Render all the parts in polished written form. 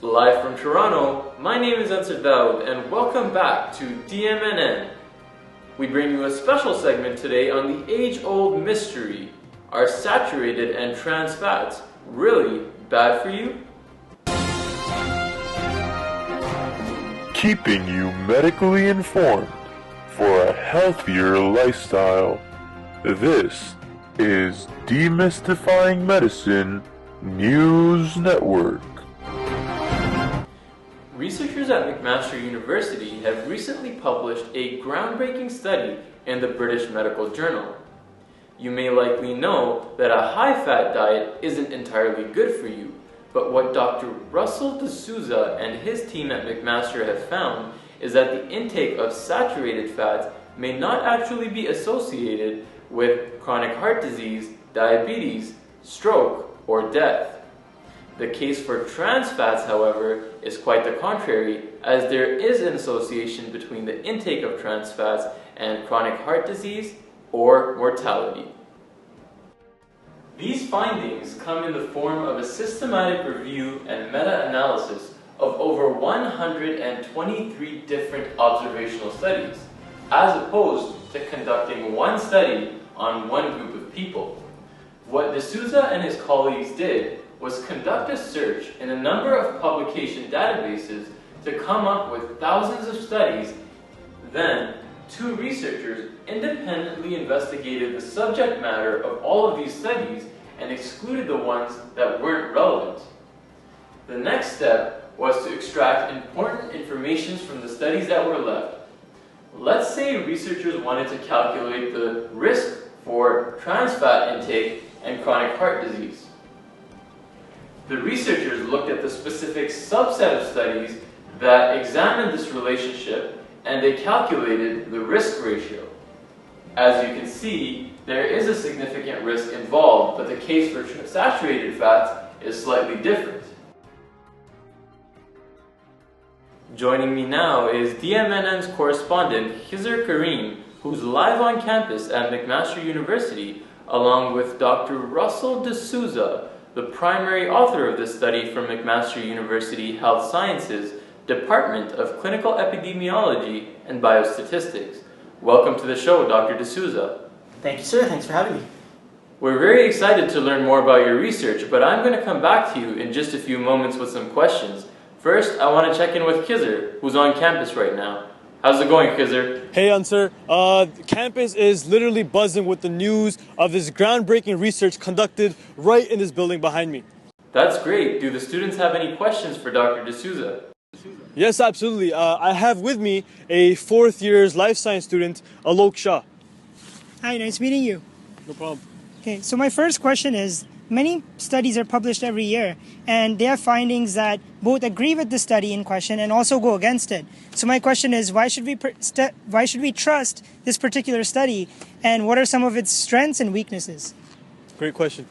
Live from Toronto, my name is Anser Daud and welcome back to DMNN. We bring you a special segment today on the age-old mystery. Are saturated and trans fats really bad for you? Keeping you medically informed for a healthier lifestyle. This is Demystifying Medicine News Network. Researchers at McMaster University have recently published a groundbreaking study in the British Medical Journal. You may likely know that a high-fat diet isn't entirely good for you, but what Dr. Russell Souza and his team at McMaster have found is that the intake of saturated fats may not actually be associated with chronic heart disease, diabetes, stroke, or death. The case for trans fats, however, is quite the contrary, as there is an association between the intake of trans fats and chronic heart disease or mortality. These findings come in the form of a systematic review and meta-analysis of over 123 different observational studies, as opposed to conducting one study on one group of people. What Souza and his colleagues did was conduct a search in a number of publication databases to come up with thousands of studies. Then, two researchers independently investigated the subject matter of all of these studies and excluded the ones that weren't relevant. The next step was to extract important information from the studies that were left. Let's say researchers wanted to calculate the risk for trans fat intake and chronic heart disease. The researchers looked at the specific subset of studies that examined this relationship, and they calculated the risk ratio. As you can see, there is a significant risk involved, but the case for saturated fats is slightly different. Joining me now is DMNN's correspondent Khizar Karim, who's live on campus at McMaster University, along with Dr. Russell Souza, the primary author of this study from McMaster University Health Sciences, Department of Clinical Epidemiology and Biostatistics. Welcome to the show, Dr. Souza. Thank you, sir. Thanks for having me. We're very excited to learn more about your research, but I'm going to come back to you in just a few moments with some questions. First, I want to check in with Khizar, who's on campus right now. How's it going, Khizar? Hey, Anser. Campus is literally buzzing with the news of this groundbreaking research conducted right in this building behind me. That's great. Do the students have any questions for Dr. Souza? Yes, absolutely. I have with me a fourth year's life science student, Aalok Shah. Hi, nice meeting you. No problem. Okay, so my first question is, many studies are published every year, and they have findings that both agree with the study in question and also go against it. So my question is, why should we trust this particular study, and what are some of its strengths and weaknesses? Great question.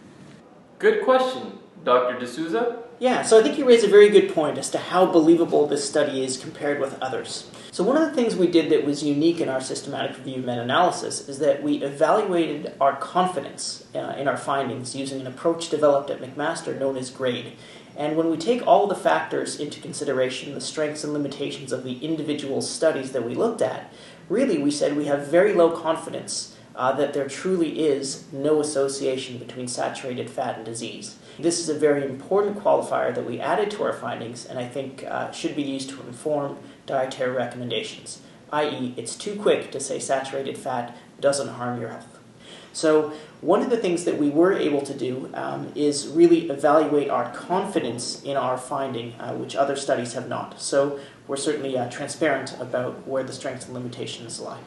Good question. Dr. Souza? Yeah, so I think you raise a very good point as to how believable this study is compared with others. So one of the things we did that was unique in our systematic review meta-analysis is that we evaluated our confidence in our findings using an approach developed at McMaster known as GRADE. And when we take all the factors into consideration, the strengths and limitations of the individual studies that we looked at, really we said we have very low confidence that there truly is no association between saturated fat and disease. This is a very important qualifier that we added to our findings and I think should be used to inform dietary recommendations, i.e. it's too quick to say saturated fat doesn't harm your health. So one of the things that we were able to do is really evaluate our confidence in our finding, which other studies have not. So we're certainly transparent about where the strengths and limitations lie.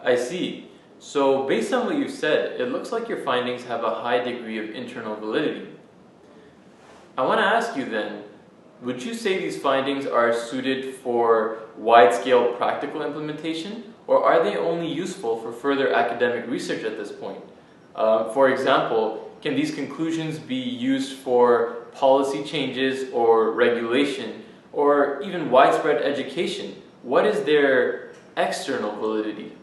I see. So based on what you've said, it looks like your findings have a high degree of internal validity. I want to ask you then, would you say these findings are suited for wide-scale practical implementation, or are they only useful for further academic research at this point? For example, can these conclusions be used for policy changes or regulation, or even widespread education? What is their external validity?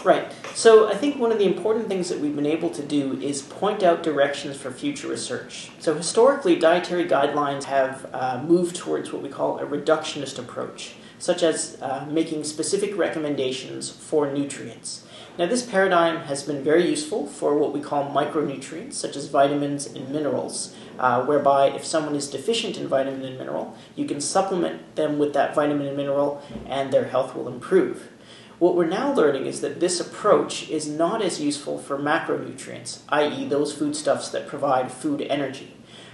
Right. So I think one of the important things that we've been able to do is point out directions for future research. So historically, dietary guidelines have moved towards what we call a reductionist approach, such as making specific recommendations for nutrients. Now, this paradigm has been very useful for what we call micronutrients, such as vitamins and minerals, whereby if someone is deficient in vitamin and mineral, you can supplement them with that vitamin and mineral and their health will improve. What we're now learning is that this approach is not as useful for macronutrients, i.e. those foodstuffs that provide food energy.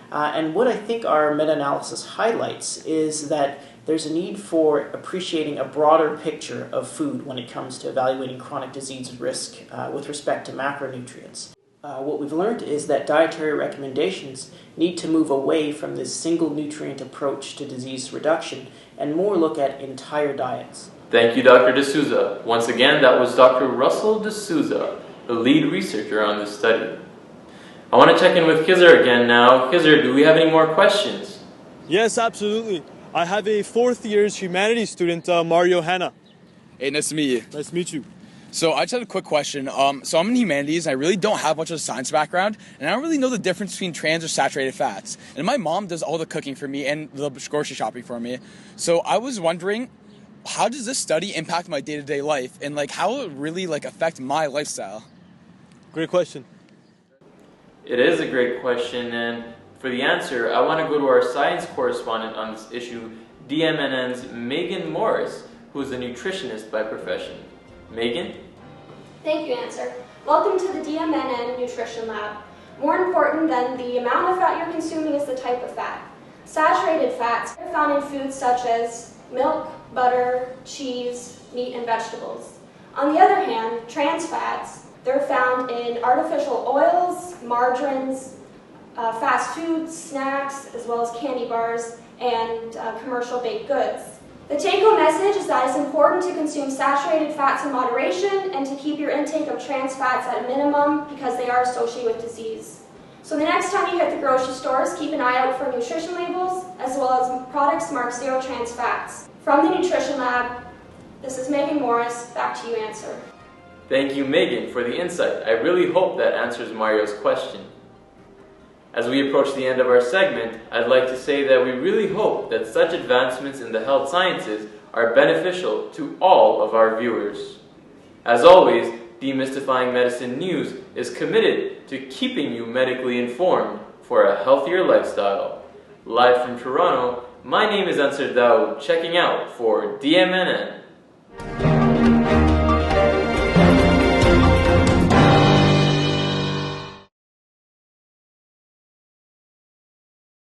And what I think our meta-analysis highlights is that there's a need for appreciating a broader picture of food when it comes to evaluating chronic disease risk with respect to macronutrients. What we've learned is that dietary recommendations need to move away from this single nutrient approach to disease reduction and more look at entire diets. Thank you, Dr. D'Souza. Once again, that was Dr. Russell D'Souza, the lead researcher on this study. I want to check in with Khizar again now. Khizar, do we have any more questions? Yes, absolutely. I have a fourth year's humanities student, Mario Hanna. Hey, nice to meet you. Nice to meet you. So I just had a quick question. So I'm in humanities, and I really don't have much of a science background, and I don't really know the difference between trans or saturated fats. And my mom does all the cooking for me and the grocery shopping for me. So I was wondering, how does this study impact my day-to-day life, and how will it really affect my lifestyle? Great question. It is a great question, and for the answer, I want to go to our science correspondent on this issue, DMNN's Megan Morris, who is a nutritionist by profession. Megan? Thank you, Anser. Welcome to the DMNN Nutrition Lab. More important than the amount of fat you're consuming is the type of fat. Saturated fats are found in foods such as milk, butter, cheese, meat, and vegetables. On the other hand, trans fats, they're found in artificial oils, margarines, fast foods, snacks, as well as candy bars, and commercial baked goods. The take-home message is that it's important to consume saturated fats in moderation and to keep your intake of trans fats at a minimum because they are associated with disease. So the next time you hit the grocery stores, keep an eye out for nutrition labels as well as products marked zero trans fats. From the Nutrition Lab, this is Megan Morris. Back to you, Anser. Thank you, Megan, for the insight. I really hope that answers Mario's question. As we approach the end of our segment, I'd like to say that we really hope that such advancements in the health sciences are beneficial to all of our viewers. As always, Demystifying Medicine News is committed to keeping you medically informed for a healthier lifestyle. Live from Toronto, my name is Anser Daud, checking out for DMNN.